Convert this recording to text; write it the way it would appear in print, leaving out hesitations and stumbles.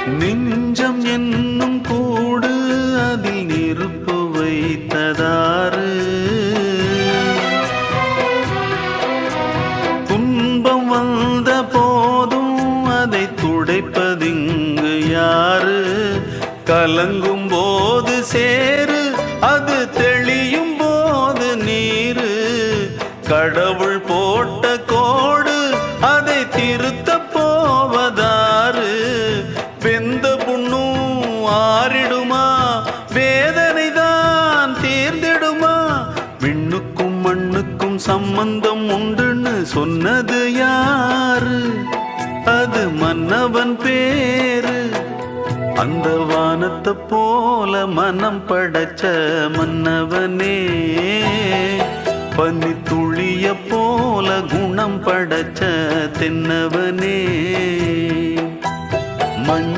நெஞ்சம் என்னும் கூடு அதில் நெருப்பு வைத்ததாறு, துன்பம் வந்த போதும் அதை துடைப்பதிங்கு யாரு? கலங்கும் போது சேரு, அது தெளியும் போது நீரு. கடவுள் போட்ட கோடு அதை திருத்த போவதாறு? வெந்த புண்ணும் ஆறிடுமா? வேதனை தான் தீர்ந்திடுமா? விண்ணுக்கும் மண்ணுக்கும் சம்பந்தம் உண்டுன்னு சொன்னது யாரு? அது மன்னவன் பேரு. அந்த வானத்தை போல மனம் படைச்ச மன்னவனே, பனி துளிய போல குணம் படைச்ச தென்னவனே.